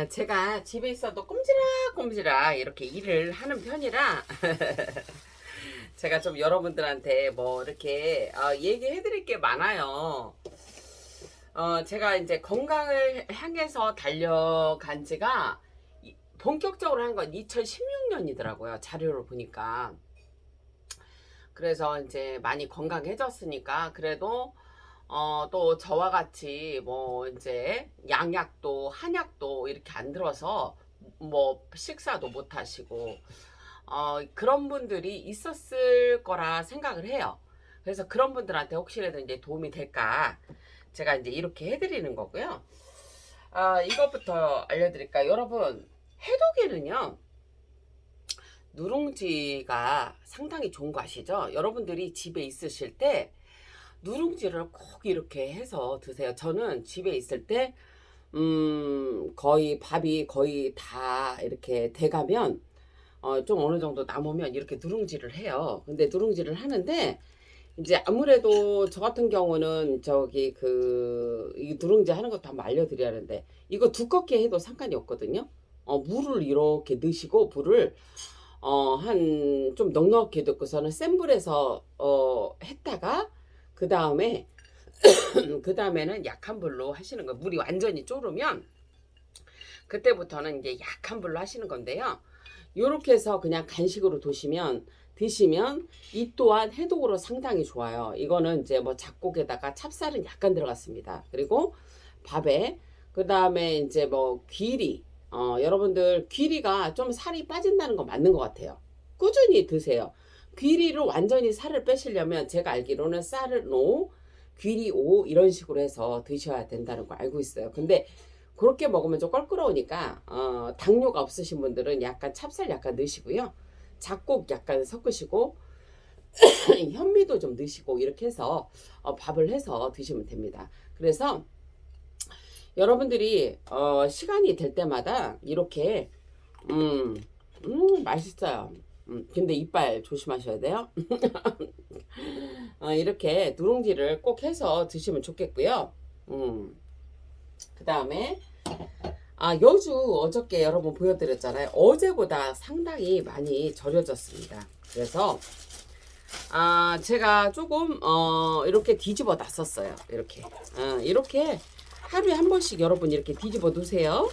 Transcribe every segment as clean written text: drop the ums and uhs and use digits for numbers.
제가 집에 있어도 꼼지락꼼지락 이렇게 일을 하는 편이라 제가 좀 여러분들한테 뭐 이렇게 얘기해 드릴 게 많아요. 제가 이제 건강을 향해서 달려간 지가 본격적으로 한 건 2016년이더라고요. 자료를 보니까. 그래서 이제 많이 건강해졌으니까 그래도 또 저와 같이 뭐 이제 양약도 한약도 이렇게 안 들어서 뭐 식사도 못 하시고 그런 분들이 있었을 거라 생각을 해요. 그래서 그런 분들한테 혹시라도 이제 도움이 될까 제가 이제 이렇게 해드리는 거고요. 이것부터 알려드릴까요? 여러분, 해독에는요 누룽지가 상당히 좋은 거 아시죠? 여러분들이 집에 있으실 때 누룽지를 꼭 이렇게 해서 드세요. 저는 집에 있을 때 거의 밥이 거의 다 이렇게 돼가면 좀 어느 정도 남으면 이렇게 누룽지를 해요. 근데 누룽지를 하는데 이제 아무래도 저 같은 경우는 저기 이 누룽지 하는 것도 한번 알려드려야 하는데 이거 두껍게 해도 상관이 없거든요. 물을 이렇게 넣으시고 불을 한 좀 넉넉히 넣고서는 센 불에서 했다가 그 다음에 그 다음에는 약한 불로 하시는 거예요. 물이 완전히 졸으면 그때부터는 이제 약한 불로 하시는 건데요. 요렇게 해서 그냥 간식으로 드시면 이 또한 해독으로 상당히 좋아요. 이거는 이제 뭐 잡곡에다가 찹쌀은 약간 들어갔습니다. 그리고 밥에 그 다음에 이제 뭐 귀리 여러분들 귀리가 좀 살이 빠진다는 거 맞는 것 같아요. 꾸준히 드세요. 귀리를 완전히 살을 빼시려면 제가 알기로는 쌀을 노 귀리 오 이런 식으로 해서 드셔야 된다는 거 알고 있어요. 근데 그렇게 먹으면 좀 껄끄러우니까 당뇨가 없으신 분들은 약간 찹쌀 약간 넣으시고요. 잡곡 약간 섞으시고 현미도 좀 넣으시고 이렇게 해서 밥을 해서 드시면 됩니다. 그래서 여러분들이 시간이 될 때마다 이렇게 맛있어요. 근데 이빨 조심하셔야 돼요. 이렇게 누룽지를 꼭 해서 드시면 좋겠고요. 그 다음에 여주 어저께 여러분 보여드렸잖아요. 어제보다 상당히 많이 절여졌습니다. 그래서 제가 조금 이렇게 뒤집어 놨었어요. 이렇게 하루에 한 번씩 여러분 이렇게 뒤집어 놓으세요.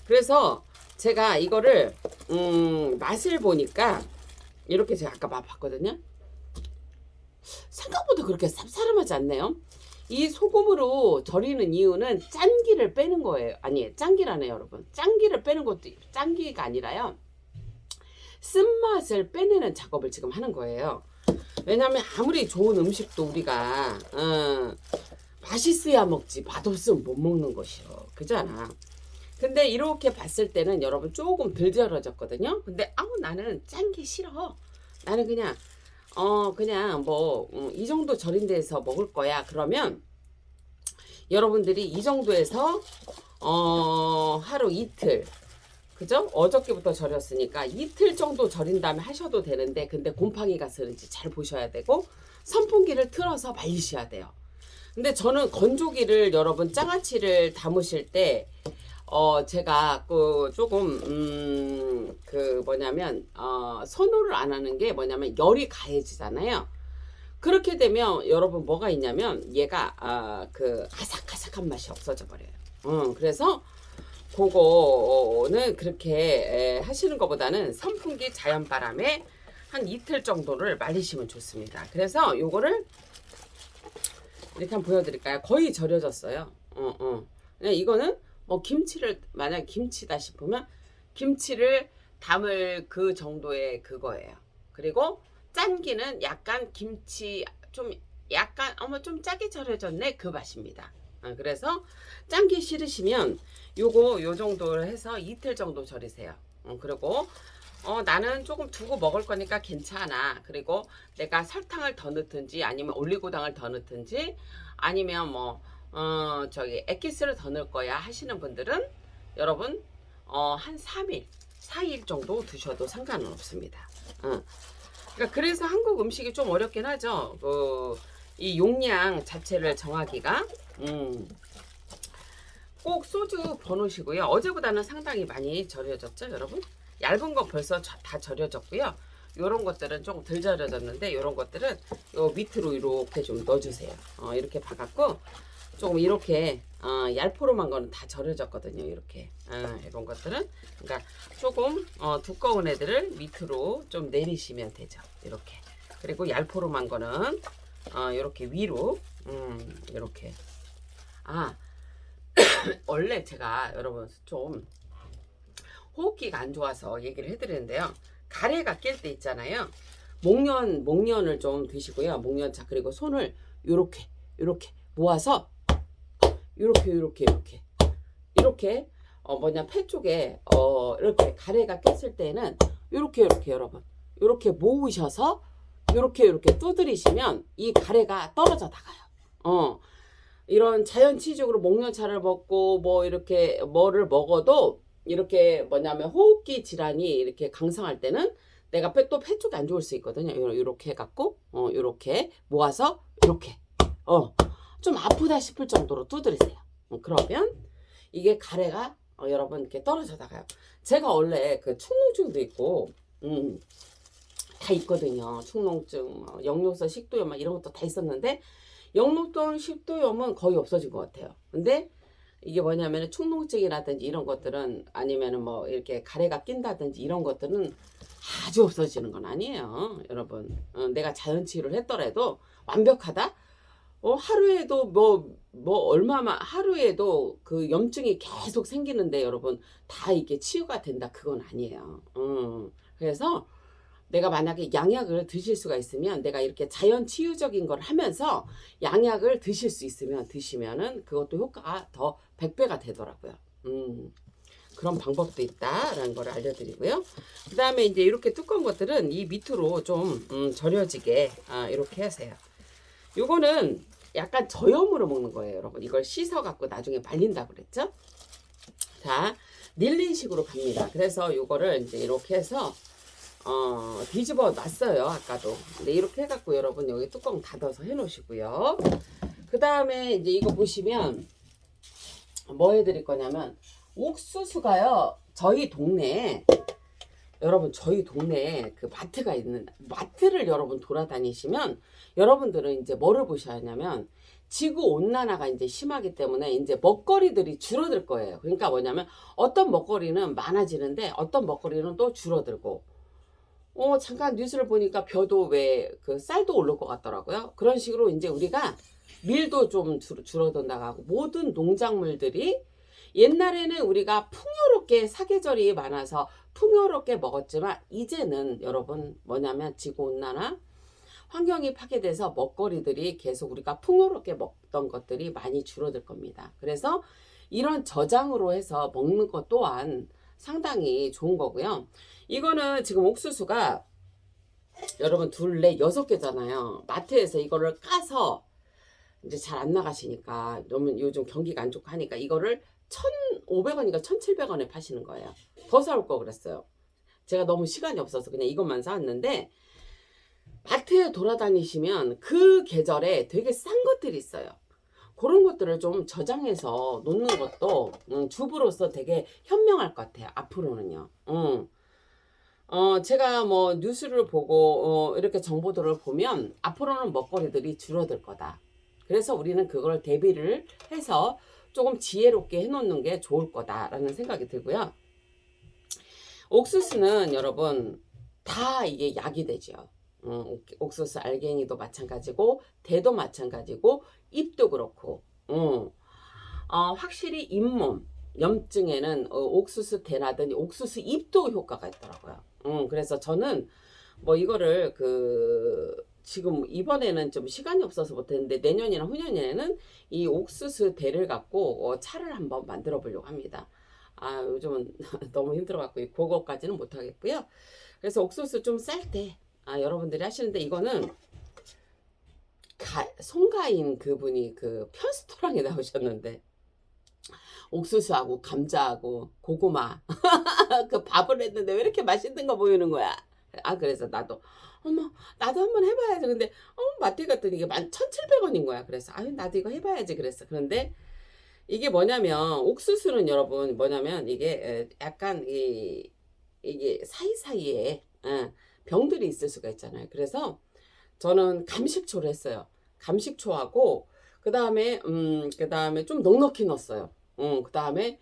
그래서 제가 이거를 맛을 보니까 이렇게 제가 아까 맛봤거든요. 생각보다 그렇게 쌉싸름하지 않네요. 이 소금으로 절이는 이유는 짠기를 빼는 거예요. 아니, 짠기라네요, 여러분. 짠기를 빼는 것도 짠기가 아니라요. 쓴맛을 빼내는 작업을 지금 하는 거예요. 왜냐하면 아무리 좋은 음식도 우리가 맛있어야 먹지 맛없으면 못 먹는 것이요. 그잖아. 근데 이렇게 봤을 때는 여러분 조금 덜 절여졌거든요. 근데 나는 짠 게 싫어. 나는 그냥 뭐 이 정도 절인 데서 먹을 거야. 그러면 여러분들이 이 정도에서 하루 이틀 그죠? 어저께부터 절였으니까 이틀 정도 절인 다음에 하셔도 되는데 근데 곰팡이가 쓰는지 잘 보셔야 되고 선풍기를 틀어서 말리셔야 돼요. 근데 저는 건조기를 여러분 장아찌를 담으실 때 제가 조금 뭐냐면 선호를 안 하는 게 뭐냐면 열이 가해지잖아요. 그렇게 되면 여러분 뭐가 있냐면 얘가 아삭아삭한 맛이 없어져 버려요. 그래서 그거는 그렇게 하시는 것보다는 선풍기 자연바람에 한 이틀 정도를 말리시면 좋습니다. 그래서 요거를 이렇게 한번 보여드릴까요? 거의 절여졌어요. 이거는 뭐 김치를 만약 김치다 싶으면 김치를 담을 그 정도의 그거예요. 그리고 짠기는 약간 김치 좀 약간 좀 짜게 절여졌네 그 맛입니다. 그래서 짠기 싫으시면 요 정도로 해서 이틀 정도 절이세요. 그리고 나는 조금 두고 먹을 거니까 괜찮아. 그리고 내가 설탕을 더 넣든지 아니면 올리고당을 더 넣든지 아니면 뭐 저기 액기스를 더 넣을 거야 하시는 분들은 여러분 한 3일 4일 정도 드셔도 상관은 없습니다. 그러니까 그래서 한국 음식이 좀 어렵긴 하죠. 이 용량 자체를 정하기가 꼭 소주 버놓으시고요. 어제보다는 상당히 많이 절여졌죠, 여러분? 얇은 거 벌써 다 절여졌고요. 요런 것들은 조금 덜 절여졌는데 요런 것들은 요 밑으로 이렇게 좀 넣어주세요. 이렇게 봐갖고 조금 이렇게 얄포름한 거는 다 절여졌거든요. 이렇게 이런 것들은 그러니까 조금 두꺼운 애들을 밑으로 좀 내리시면 되죠. 이렇게. 그리고 얄포름한 거는 이렇게 위로 이렇게. 원래 제가 여러분 좀 호흡기가 안 좋아서 얘기를 해드리는데요. 가래가 낄 때 있잖아요. 목련을 좀 드시고요. 목련차. 그리고 손을 요렇게 모아서 이렇게 뭐냐 폐 쪽에 이렇게 가래가 꼈을 때는 요렇게 여러분 요렇게 모으셔서 요렇게 두드리시면 이 가래가 떨어져 나가요. 이런 자연치적으로 목련차를 먹고 뭐 이렇게 뭐를 먹어도 이렇게 뭐냐면 호흡기 질환이 이렇게 강성할 때는 내가 또 폐 쪽이 안 좋을 수 있거든요. 이렇게 해갖고 이렇게 모아서 이렇게 좀 아프다 싶을 정도로 두드리세요. 그러면 이게 가래가 여러분 이렇게 떨어져 나가요. 제가 원래 그 축농증도 있고 다 있거든요. 축농증, 역류성 식도염 막 이런 것도 다 있었는데 역류성 식도염은 거의 없어진 것 같아요. 근데 이게 뭐냐면 축농증이라든지 이런 것들은 아니면은 뭐 이렇게 가래가 낀다든지 이런 것들은 아주 없어지는 건 아니에요. 여러분 내가 자연치유를 했더라도 완벽하다? 하루에도 얼마만 하루에도 그 염증이 계속 생기는데 여러분 다 이게 치유가 된다 그건 아니에요. 그래서 내가 만약에 양약을 드실 수가 있으면 내가 이렇게 자연 치유적인 걸 하면서 양약을 드실 수 있으면 드시면은 그것도 효과가 더 100배가 되더라고요. 그런 방법도 있다라는 걸 알려드리고요. 그 다음에 이제 이렇게 두꺼운 것들은 이 밑으로 좀 절여지게 이렇게 하세요. 요거는 약간 저염으로 먹는 거예요, 여러분. 이걸 씻어 갖고 나중에 말린다고 그랬죠? 자, 닐린식으로 갑니다. 그래서 요거를 이제 이렇게 해서 뒤집어 놨어요, 아까도. 근데 이렇게 해갖고 여러분 여기 뚜껑 닫아서 해 놓으시고요. 그 다음에 이제 이거 보시면 뭐 해드릴 거냐면 옥수수가요, 저희 동네에 그 마트가 있는 마트를 여러분 돌아다니시면 여러분들은 이제 뭐를 보셔야 하냐면 지구 온난화가 이제 심하기 때문에 이제 먹거리들이 줄어들 거예요. 그러니까 뭐냐면 어떤 먹거리는 많아지는데 어떤 먹거리는 또 줄어들고 잠깐 뉴스를 보니까 벼도 왜 그 쌀도 오를 것 같더라고요. 그런 식으로 이제 우리가 밀도 좀 줄어든다고 모든 농작물들이 옛날에는 우리가 풍요롭게 사계절이 많아서 풍요롭게 먹었지만 이제는 여러분 뭐냐면 지구온난화 환경이 파괴돼서 먹거리들이 계속 우리가 풍요롭게 먹던 것들이 많이 줄어들 겁니다. 그래서 이런 저장으로 해서 먹는 것 또한 상당히 좋은 거고요. 이거는 지금 옥수수가 여러분 둘레 6개잖아요. 마트에서 이거를 까서 이제 잘 안 나가시니까 너무 요즘 경기가 안 좋고 하니까 이거를 1,500원인가 1,700원에 파시는 거예요. 더 사올 거 그랬어요. 제가 너무 시간이 없어서 그냥 이것만 사왔는데 마트에 돌아다니시면 그 계절에 되게 싼 것들이 있어요. 그런 것들을 좀 저장해서 놓는 것도 주부로서 되게 현명할 것 같아요. 앞으로는요. 제가 뭐 뉴스를 보고 이렇게 정보들을 보면 앞으로는 먹거리들이 줄어들 거다. 그래서 우리는 그걸 대비를 해서 조금 지혜롭게 해놓는 게 좋을 거다라는 생각이 들고요. 옥수수는 여러분 다 이게 약이 되죠. 옥수수 알갱이도 마찬가지고 대도 마찬가지고 잎도 그렇고 확실히 잇몸 염증에는 옥수수 대라든지 옥수수 잎도 효과가 있더라고요. 그래서 저는 뭐 이거를 지금 이번에는 좀 시간이 없어서 못했는데 내년이나 후년에는 이 옥수수 대를 갖고 차를 한번 만들어 보려고 합니다. 요즘은 너무 힘들어 갖고 그거까지는 못 하겠고요. 그래서 옥수수 좀 쌀 때 여러분들이 하시는데 이거는 송가인 그분이 그 편스토랑에 나오셨는데 옥수수하고 감자하고 고구마 그 밥을 했는데 왜 이렇게 맛있는 거 보이는 거야. 그래서 나도 한번 해봐야지. 근데 마트에 갔더니 이게 1,700원인 거야. 그래서 나도 이거 해봐야지 그랬어. 그런데 이게 뭐냐면 옥수수는 여러분 뭐냐면 이게 약간 이게 사이사이에 병들이 있을 수가 있잖아요. 그래서 저는 감식초를 했어요. 감식초하고 그다음에 좀 넉넉히 넣었어요. 그다음에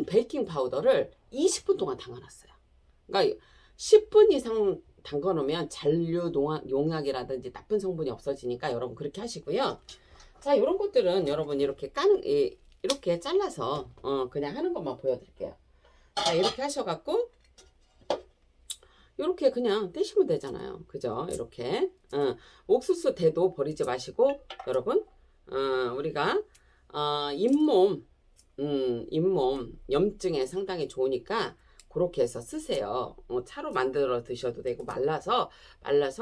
베이킹 파우더를 20분 동안 담가놨어요. 그러니까 10분 이상 담가 놓으면 잔류 용약이라든지 나쁜 성분이 없어지니까 여러분 그렇게 하시고요. 자, 이런 것들은 여러분 이렇게 이렇게 잘라서 그냥 하는 것만 보여드릴게요. 자, 이렇게 하셔갖고 이렇게 그냥 떼시면 되잖아요. 그죠? 이렇게 옥수수 대도 버리지 마시고 여러분 우리가 잇몸 염증에 상당히 좋으니까 그렇게 해서 쓰세요. 차로 만들어 드셔도 되고 말라서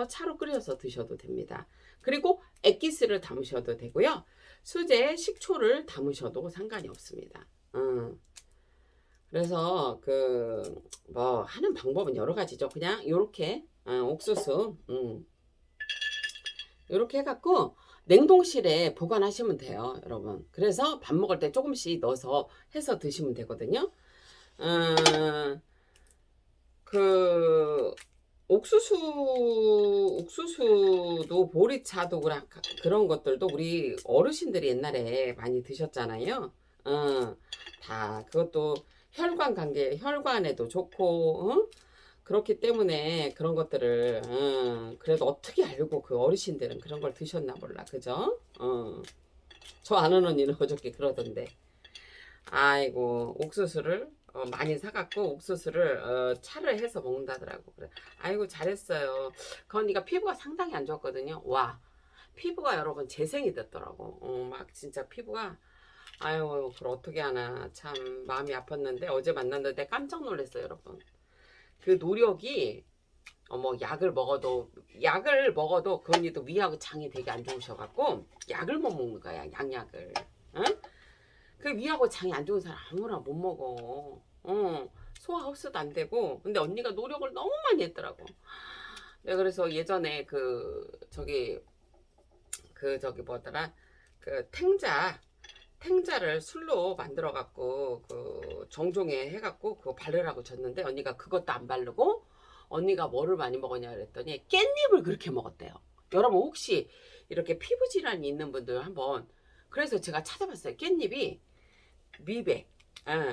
차로 끓여서 드셔도 됩니다. 그리고 액기스를 담으셔도 되고요. 수제 식초를 담으셔도 상관이 없습니다. 그래서 뭐 하는 방법은 여러 가지죠. 그냥 요렇게 옥수수 요렇게 해갖고 냉동실에 보관하시면 돼요, 여러분. 그래서 밥 먹을 때 조금씩 넣어서 해서 드시면 되거든요. 그 옥수수도 보리차도 그런 것들도 우리 어르신들이 옛날에 많이 드셨잖아요. 다 그것도 혈관에도 좋고, 그렇기 때문에 그런 것들을, 그래도 어떻게 알고 그 어르신들은 그런 걸 드셨나 몰라. 그죠? 저 아는 언니는 어저께 그러던데. 아이고, 옥수수를 많이 사갖고 옥수수를 차를 해서 먹는다더라고. 그래. 아이고, 잘했어요. 그 언니가 피부가 상당히 안 좋았거든요. 와, 피부가 여러분 재생이 됐더라고. 막 진짜 피부가 아유, 그걸 어떻게 하나. 참, 마음이 아팠는데, 어제 만났는데 깜짝 놀랐어요, 여러분. 그 노력이, 뭐, 약을 먹어도, 그 언니도 위하고 장이 되게 안 좋으셔갖고, 약을 못 먹는 거야, 양약을. 응? 그 위하고 장이 안 좋은 사람 아무나 못 먹어. 소화 흡수도 안 되고. 근데 언니가 노력을 너무 많이 했더라고. 내가 그래서 예전에 저기 뭐더라, 탱자를 술로 만들어 갖고 정종에 해갖고 그거 바르라고 줬는데 언니가 그것도 안 바르고 언니가 뭐를 많이 먹었냐 그랬더니 깻잎을 그렇게 먹었대요. 여러분 혹시 이렇게 피부 질환이 있는 분들 한번, 그래서 제가 찾아봤어요. 깻잎이 미백,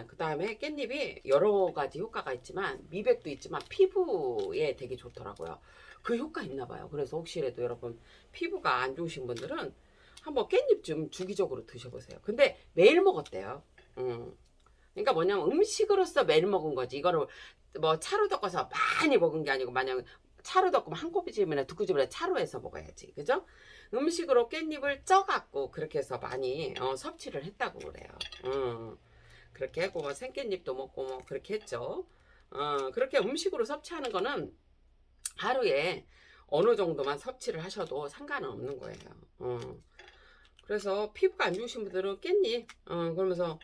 그 다음에 깻잎이 여러 가지 효과가 있지만 미백도 있지만 피부에 되게 좋더라고요. 그 효과 있나 봐요. 그래서 혹시라도 여러분 피부가 안 좋으신 분들은 한번 깻잎 좀 주기적으로 드셔보세요. 근데 매일 먹었대요. 그러니까 뭐냐면 음식으로서 매일 먹은 거지. 이거를 뭐 차로 덮어서 많이 먹은 게 아니고, 만약 차로 덮으면 한 꼬집이나 두 꼬집이나 차로 해서 먹어야지. 그죠? 음식으로 깻잎을 쪄갖고 그렇게 해서 많이 섭취를 했다고 그래요. 그렇게 하고 뭐 생깻잎도 먹고 뭐 그렇게 했죠. 그렇게 음식으로 섭취하는 거는 하루에 어느 정도만 섭취를 하셔도 상관은 없는 거예요. 그래서 피부가 안 좋으신 분들은 깻잎, 그러면서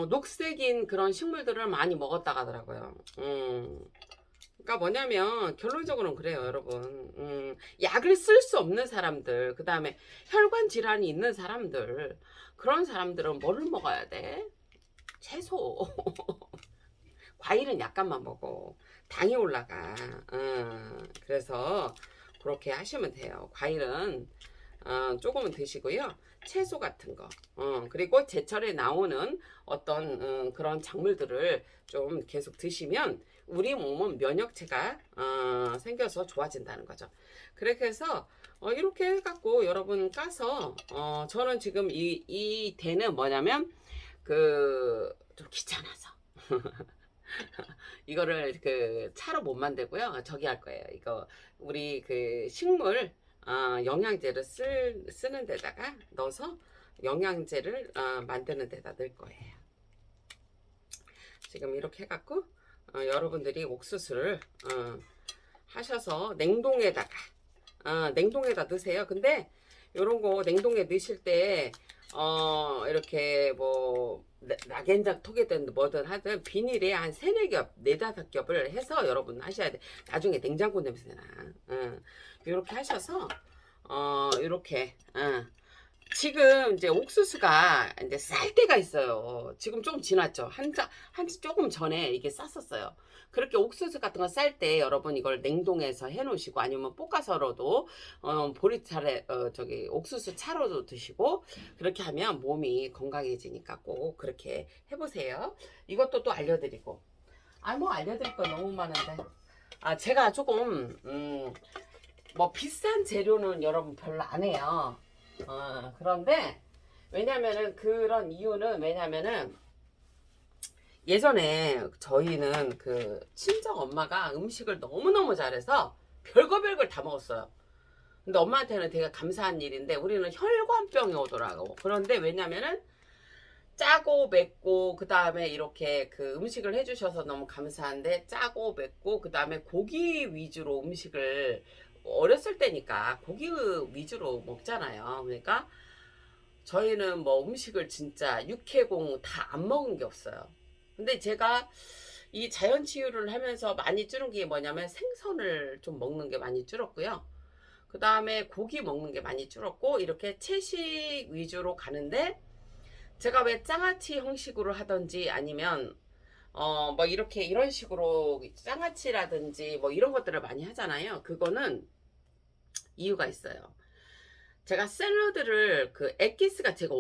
녹색인 그런 식물들을 많이 먹었다가 하더라고요. 그러니까 뭐냐면 결론적으로는 그래요, 여러분. 약을 쓸 수 없는 사람들, 그 다음에 혈관 질환이 있는 사람들, 그런 사람들은 뭐를 먹어야 돼? 채소. 과일은 약간만 먹어. 당이 올라가. 그래서 그렇게 하시면 돼요. 과일은 조금은 드시고요. 채소 같은 거, 그리고 제철에 나오는 어떤 그런 작물들을 좀 계속 드시면 우리 몸은 면역체가 생겨서 좋아진다는 거죠. 그렇게 해서 이렇게 해갖고 여러분 까서 저는 지금 이 대는 뭐냐면 좀 귀찮아서 이거를 차로 못 만들고요. 저기 할 거예요. 이거 우리 식물 영양제를 쓰는 데다가 넣어서 영양제를 만드는 데다 넣을 거예요. 지금 이렇게 해갖고 여러분들이 옥수수를 하셔서 냉동에다 넣으세요. 근데 요런 거 냉동에 넣으실 때 이렇게 뭐 낙엔장 톡이든 뭐든 하든 비닐에 한 3, 4겹, 4, 5겹을 해서 여러분 하셔야 돼. 나중에 냉장고 냄새나. 이렇게 하셔서 이렇게 지금 이제 옥수수가 이제 쌀 때가 있어요. 지금 좀 지났죠. 조금 전에 이게 쌌었어요. 그렇게 옥수수 같은 거 쌀 때 여러분 이걸 냉동해서 해 놓으시고 아니면 볶아서라도 보리차에 저기 옥수수 차로도 드시고 그렇게 하면 몸이 건강해지니까 꼭 그렇게 해보세요. 이것도 또 알려드리고 뭐 알려드릴 거 너무 많은데 제가 조금 뭐 비싼 재료는 여러분 별로 안 해요. 그런데 왜냐면은 그런 이유는 왜냐면은 예전에 저희는 그 친정 엄마가 음식을 너무너무 잘해서 별거 다 먹었어요. 근데 엄마한테는 되게 감사한 일인데 우리는 혈관병이 오더라고. 그런데 왜냐면은 짜고 맵고 그 다음에 이렇게 그 음식을 해주셔서 너무 감사한데 짜고 맵고 그 다음에 고기 위주로 음식을 어렸을 때니까 고기 위주로 먹잖아요. 그러니까 저희는 뭐 음식을 진짜 육해공 다 안 먹은 게 없어요. 근데 제가 이 자연 치유를 하면서 많이 줄은 게 뭐냐면 생선을 좀 먹는 게 많이 줄었고요. 그 다음에 고기 먹는 게 많이 줄었고 이렇게 채식 위주로 가는데 제가 왜 장아찌 형식으로 하든지 아니면 뭐 이렇게 이런 식으로 장아찌라든지 뭐 이런 것들을 많이 하잖아요. 그거는 이유가 있어요. 제가 샐러드를 그 엑기스가 제가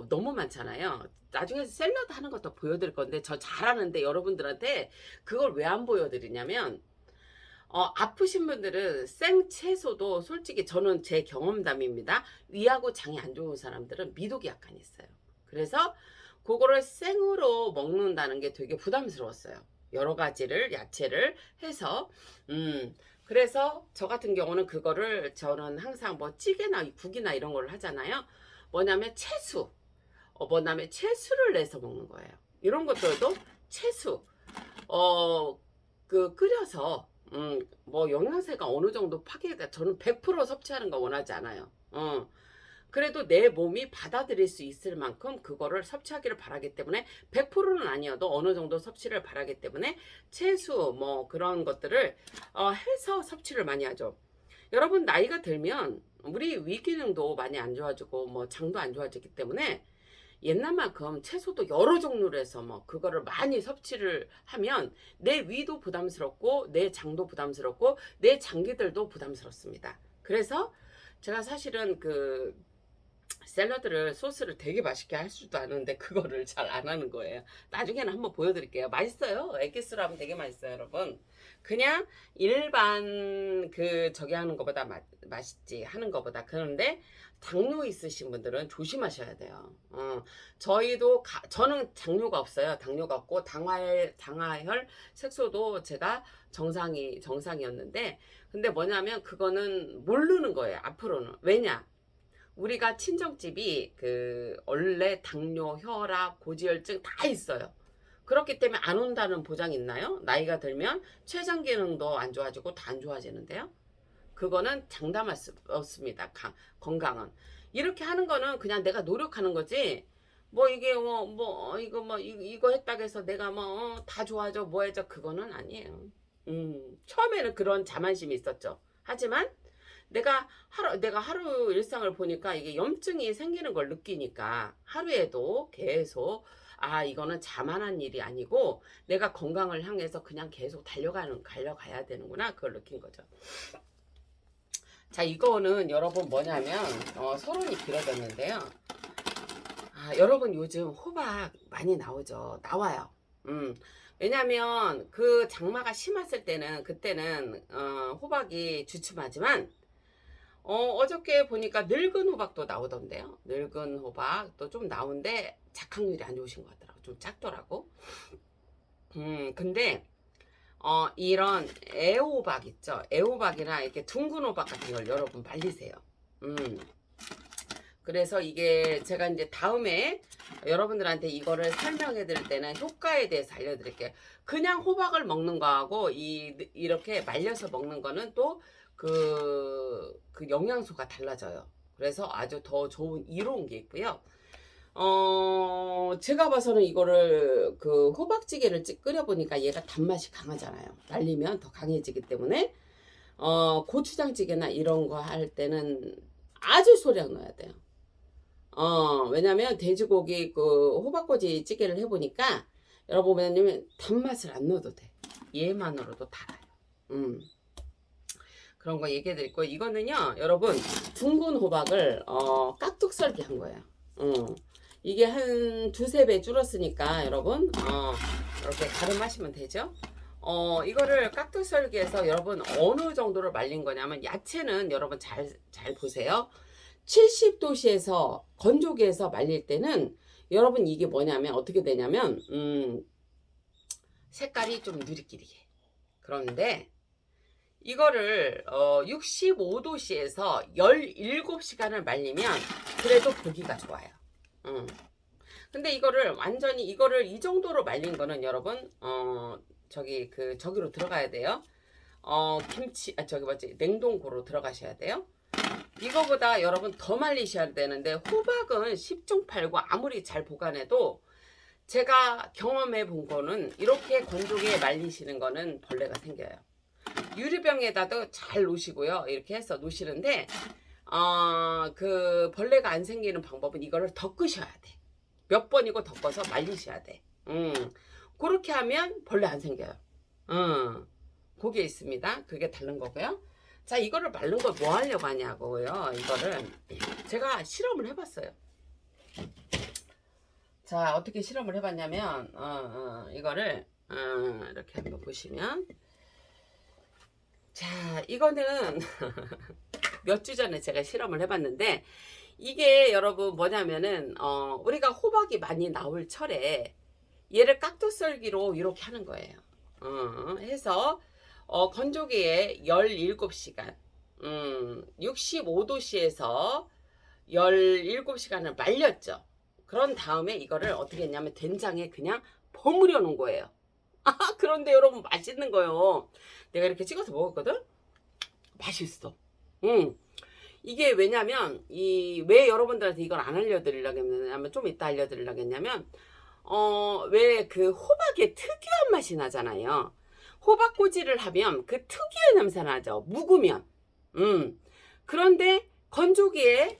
너무 많잖아요. 나중에 샐러드 하는 것도 보여드릴 건데 저 잘하는데 여러분들한테 그걸 왜 안 보여드리냐면 아프신 분들은 생채소도 솔직히 저는 제 경험담입니다. 위하고 장이 안 좋은 사람들은 미독이 약간 있어요. 그래서 그거를 생으로 먹는다는 게 되게 부담스러웠어요. 여러 가지를 야채를 해서 그래서 저 같은 경우는 그거를 저는 항상 뭐 찌개나 국이나 이런 걸 하잖아요. 뭐냐면 채수 뭐냐면 채수를 내서 먹는 거예요. 이런 것들도 채수 그 끓여서 뭐 영양세가 어느 정도 파괴가 저는 100% 섭취하는 거 원하지 않아요. 그래도 내 몸이 받아들일 수 있을 만큼 그거를 섭취하기를 바라기 때문에 100%는 아니어도 어느 정도 섭취를 바라기 때문에 채수 뭐 그런 것들을 해서 섭취를 많이 하죠. 여러분 나이가 들면 우리 위기능도 많이 안 좋아지고 뭐 장도 안 좋아지기 때문에 옛날만큼 채소도 여러 종류로 해서 뭐 그거를 많이 섭취를 하면 내 위도 부담스럽고 내 장도 부담스럽고 내 장기들도 부담스럽습니다. 그래서 제가 사실은 그 샐러드를 소스를 되게 맛있게 할 줄도 아는데 그거를 잘 안 하는 거예요. 나중에는 한번 보여드릴게요. 맛있어요. 엑기스로 하면 되게 맛있어요, 여러분. 그냥 일반 그 저기 하는 것보다 맛있지 하는 것보다. 그런데 당뇨 있으신 분들은 조심하셔야 돼요. 저는 당뇨가 없어요. 당뇨가 없고 당화혈 색소도 제가 정상이었는데 근데 뭐냐면 그거는 모르는 거예요. 앞으로는. 왜냐? 우리가 친정집이 그 원래 당뇨, 혈압, 고지혈증 다 있어요. 그렇기 때문에 안 온다는 보장이 있나요? 나이가 들면 췌장 기능도 안 좋아지고 다 안 좋아지는데요. 그거는 장담할 수 없습니다. 건강은. 이렇게 하는 거는 그냥 내가 노력하는 거지. 뭐 이게 이거 했다고 해서 내가 뭐 다 좋아져 뭐 해져 그거는 아니에요. 처음에는 그런 자만심이 있었죠. 하지만 내가 하루 일상을 보니까 이게 염증이 생기는 걸 느끼니까 하루에도 계속 이거는 자만한 일이 아니고 내가 건강을 향해서 그냥 계속 달려가야 되는구나 그걸 느낀 거죠. 자 이거는 여러분 뭐냐면 서론이 길어졌는데요. 여러분 요즘 호박 많이 나와요. 왜냐면 그 장마가 심했을 때는 그때는 호박이 주춤하지만 어저께 보니까 늙은 호박도 나오던데요. 늙은 호박도 좀 나오는데 작황률이 안 좋으신 것 같더라고. 좀 작더라고. 근데 이런 애호박 있죠. 애호박이나 이렇게 둥근 호박 같은 걸 여러분 말리세요. 그래서 이게 제가 이제 다음에 여러분들한테 이거를 설명해 드릴 때는 효과에 대해서 알려드릴게요. 그냥 호박을 먹는 거하고 이렇게 말려서 먹는 거는 또 그 영양소가 달라져요. 그래서 아주 더 좋은 이로운 게 있고요. 제가 봐서는 이거를 그 호박찌개를 끓여보니까 얘가 단맛이 강하잖아요. 말리면 더 강해지기 때문에 고추장찌개나 이런 거 할 때는 아주 소량 넣어야 돼요. 왜냐면 돼지고기 그 호박꼬지 찌개를 해보니까 여러분 왜냐면 단맛을 안 넣어도 돼. 얘만으로도 달아요. 그런 거 얘기해 드릴 거예요. 이거는요, 여러분, 둥근 호박을, 깍둑 썰기 한 거예요. 이게 한 두세 배 줄었으니까, 여러분, 이렇게 가름하시면 되죠. 이거를 깍둑 썰기해서 여러분, 어느 정도로 말린 거냐면, 야채는 여러분 잘 보세요. 70도씨에서, 건조기에서 말릴 때는, 여러분 이게 뭐냐면, 어떻게 되냐면, 색깔이 좀 누리끼리해. 그런데, 이거를 65도씨에서 17시간을 말리면 그래도 보기가 좋아요. 근데 이거를 완전히 이거를 이 정도로 말린 거는 여러분 저기로 들어가야 돼요. 김치 저기 뭐지 냉동고로 들어가셔야 돼요. 이거보다 여러분 더 말리셔야 되는데 호박은 10중 8구 아무리 잘 보관해도 제가 경험해 본 거는 이렇게 건조기에 말리시는 거는 벌레가 생겨요. 유리병에다도 잘 놓으시고요. 이렇게 해서 놓으시는데 그 벌레가 안 생기는 방법은 이거를 덮으셔야 돼. 몇 번이고 덮어서 말리셔야 돼. 그렇게 하면 벌레 안 생겨요. 그게 있습니다. 그게 다른 거고요. 자, 이거를 말른 걸 뭐 하려고 하냐고요. 이거를 제가 실험을 해봤어요. 자, 어떻게 실험을 해봤냐면 이거를 이렇게 한번 보시면 자, 이거는 몇 주 전에 제가 실험을 해봤는데 이게 여러분 뭐냐면은 우리가 호박이 많이 나올 철에 얘를 깍두썰기로 이렇게 하는 거예요. 해서 건조기에 17시간 65도씨에서 17시간을 말렸죠. 그런 다음에 이거를 어떻게 했냐면 된장에 그냥 버무려 놓은 거예요. 그런데 여러분 맛있는 거요. 내가 이렇게 찍어서 먹었거든. 맛있어. 이게 왜냐면 왜 여러분들한테 이걸 안 알려드리려고 했냐면 좀 이따 알려드리려고 했냐면 왜 그 호박의 특유한 맛이 나잖아요. 호박꼬지를 하면 그 특유의 냄새 나죠. 묵으면. 그런데 건조기에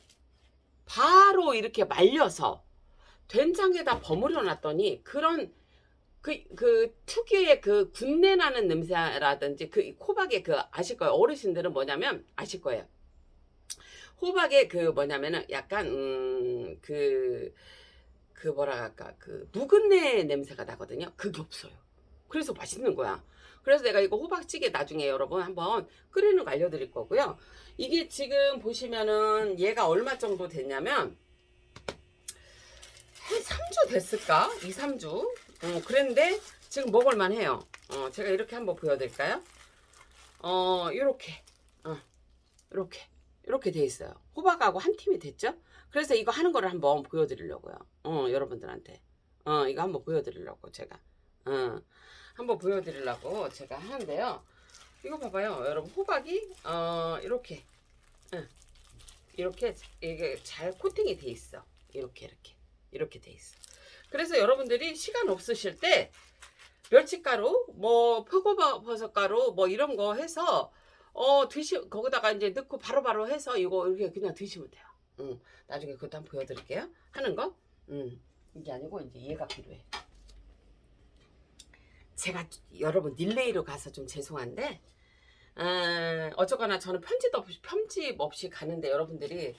바로 이렇게 말려서 된장에다 버무려 놨더니 그런 그 특유의 그 군내 나는 냄새라든지 그 호박의 그 아실 거예요. 어르신들은 뭐냐면 아실 거예요. 호박의 그 뭐냐면은 약간 그 뭐라 할까 그 묵은내 냄새가 나거든요. 그게 없어요. 그래서 맛있는 거야. 그래서 내가 이거 호박찌개 나중에 여러분 한번 끓이는 거 알려드릴 거고요. 이게 지금 보시면은 얘가 얼마 정도 됐냐면 한 3주 됐을까? 2, 3주. 그랬는데 지금 먹을만 해요. 제가 이렇게 한번 보여드릴까요? 이렇게 돼 있어요. 호박하고 한 팀이 됐죠? 그래서 이거 하는 거를 한번 보여드리려고요. 여러분들한테. 이거 한번 보여드리려고 제가. 한번 보여드리려고 제가 하는데요. 이거 봐봐요. 여러분 호박이 이렇게 이게 잘 코팅이 돼 있어. 이렇게 돼 있어. 그래서 여러분들이 시간 없으실 때 멸치가루, 뭐 표고버섯가루, 뭐 이런 거 해서 거기다가 이제 넣고 바로바로 해서 이거 이렇게 그냥 드시면 돼요. 나중에 그것도 한번 보여드릴게요. 하는 거. 이게 아니고 이제 얘가 필요해. 제가 여러분 릴레이로 가서 좀 죄송한데 어쩌거나 저는 편집 없이 가는데 여러분들이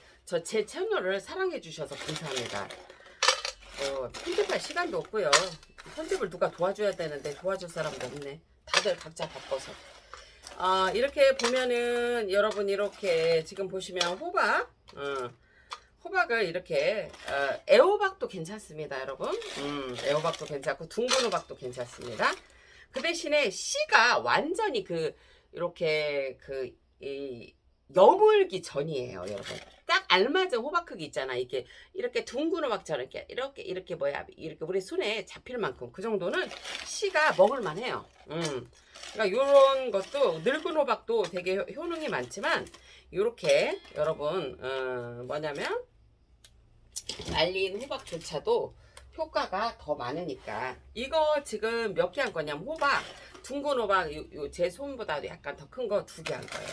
제 채널을 사랑해 주셔서 감사합니다. 편집할 시간도 없고요. 편집을 누가 도와줘야 되는데 도와줄 사람도 없네. 다들 각자 바빠서. 이렇게 보면은 여러분 이렇게 지금 보시면 호박을 이렇게 애호박도 괜찮습니다, 여러분. 애호박도 괜찮고 둥근 호박도 괜찮습니다. 그 대신에 씨가 완전히 이렇게 여물기 전이에요, 여러분. 딱 알맞은 호박 크기 있잖아. 이렇게 둥근 호박처럼 이렇게 우리 손에 잡힐 만큼 그 정도는 씨가 먹을만 해요. 그러니까 요런 것도 늙은 호박도 되게 효능이 많지만 요렇게 여러분 뭐냐면 말린 호박조차도 효과가 더 많으니까 이거 지금 몇 개 한 거냐면 둥근 호박 제 손보다도 약간 더 큰 거 2개 한 거예요.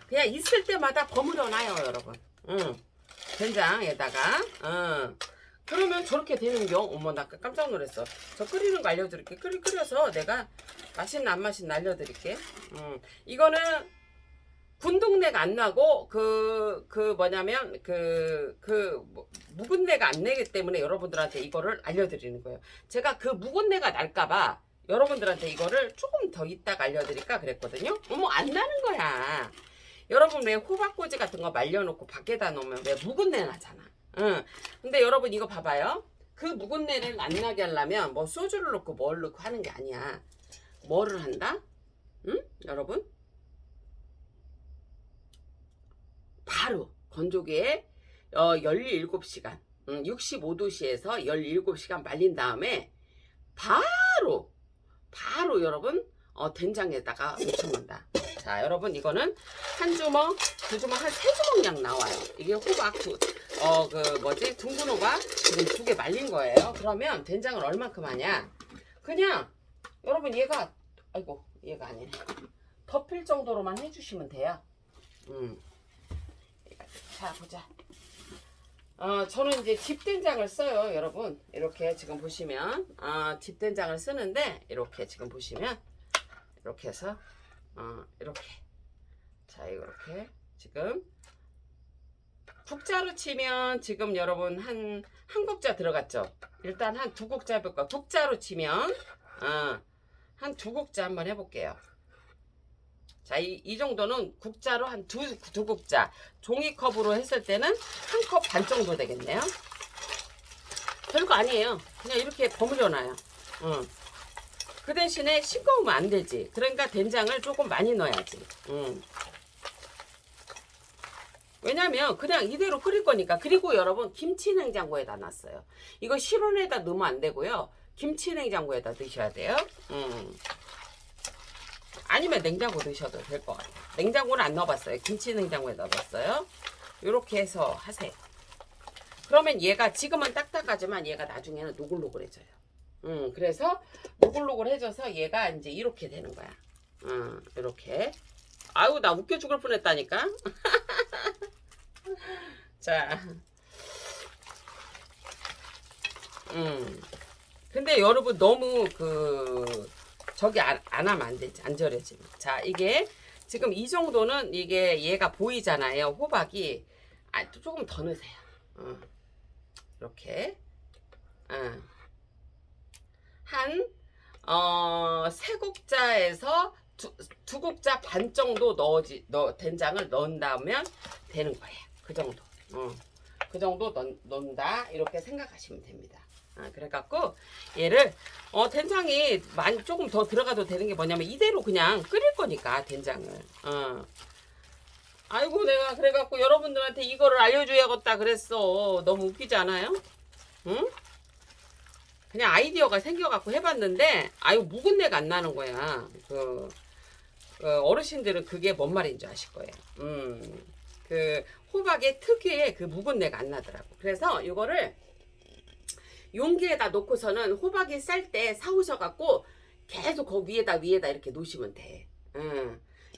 그냥 있을 때마다 버무려 놔요, 여러분. 된장에다가 그러면 저렇게 되는겨. 어머 나 깜짝 놀랐어. 저 끓이는 거 알려드릴게. 끓여서 내가 맛있나 안 맛있나 알려드릴게. 이거는 군동내가 안 나고 뭐냐면 묵은 내가 안 내기 때문에 여러분들한테 이거를 알려드리는 거예요. 제가 그 묵은 내가 날까봐 여러분들한테 이거를 조금 더 이따가 알려드릴까 그랬거든요. 어머 안 나는 거야. 여러분 왜 호박꼬지 같은 거 말려놓고 밖에다 놓으면 왜 묵은 내 나잖아. 근데 여러분 이거 봐봐요. 그 묵은 내를 안 나게 하려면 뭐 소주를 넣고 뭘 넣고 하는 게 아니야. 뭐를 한다? 여러분? 바로 건조기에 17시간 65도씨에서 17시간 말린 다음에 바로 여러분 된장에다가 묻혀놓는다. 자 여러분 이거는 한 주먹, 두 주먹, 한 세 주먹량 나와요. 이게 호박 둥근 호박 지금 2개 말린 거예요. 그러면 된장을 얼만큼 하냐? 그냥 여러분 얘가 아니네. 덮일 정도로만 해주시면 돼요. 자 보자. 저는 이제 집된장을 써요, 여러분. 이렇게 지금 보시면 집된장을 쓰는데 이렇게 지금 보시면 이렇게 해서 이렇게 자 이렇게 지금 국자로 치면 지금 여러분 한 국자 들어갔죠. 일단 한 2국자 해볼까. 국자로 치면 한 2국자 한번 해볼게요. 자, 이 정도는 국자로 한 두 국자. 종이컵으로 했을 때는 한 컵 반 정도 되겠네요. 별거 아니에요. 그냥 이렇게 버무려 놔요. 그 대신에 싱거우면 안 되지. 그러니까 된장을 조금 많이 넣어야지. 왜냐면 그냥 이대로 끓일 거니까. 그리고 여러분 김치 냉장고에다 놨어요. 이거 실온에다 넣으면 안 되고요. 김치 냉장고에다 넣으셔야 돼요. 아니면 냉장고 넣으셔도 될 것 같아요. 냉장고는 안 넣어봤어요. 김치 냉장고에 넣어봤어요. 이렇게 해서 하세요. 그러면 얘가 지금은 딱딱하지만 얘가 나중에는 노글노글해져요. 그래서 노글노글해져서 얘가 이제 이렇게 되는 거야. 이렇게. 아유 나 웃겨 죽을 뻔했다니까. 자. 근데 여러분 너무 저기 안 하면 안 되지. 안 절여지면. 자, 이게 지금 이 정도는 이게 얘가 보이잖아요. 호박이. 또 조금 더 넣으세요. 이렇게. 한, 3국자에서 두 국자 반 정도 된장을 넣는다면 되는 거예요. 그 정도. 그 정도 넣는다. 이렇게 생각하시면 됩니다. 그래갖고 얘를 된장이 조금 더 들어가도 되는 게 뭐냐면 이대로 그냥 끓일 거니까 된장을 아이고 내가 그래갖고 여러분들한테 이거를 알려줘야겠다 그랬어. 너무 웃기지 않아요? 응? 그냥 아이디어가 생겨갖고 해봤는데 아유 묵은 내가 안 나는 거야. 어르신들은 그게 뭔 말인 줄 아실 거예요. 그 호박의 특유의 그 묵은 내가 안 나더라고. 그래서 이거를 용기에다 놓고서는 호박이 쌀 때 사오셔갖고 계속 거기 위에다 이렇게 놓으시면 돼.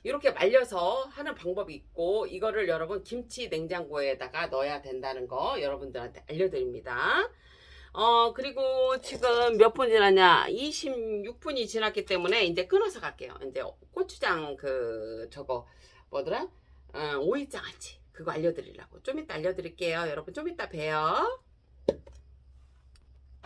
이렇게 말려서 하는 방법이 있고 이거를 여러분 김치 냉장고에다가 넣어야 된다는 거 여러분들한테 알려드립니다. 그리고 지금 몇 분 지났냐? 26분이 지났기 때문에 이제 끊어서 갈게요. 이제 고추장 저거 뭐더라? 오이장아찌 그거 알려드리려고 좀 이따 알려드릴게요. 여러분 좀 이따 봬요.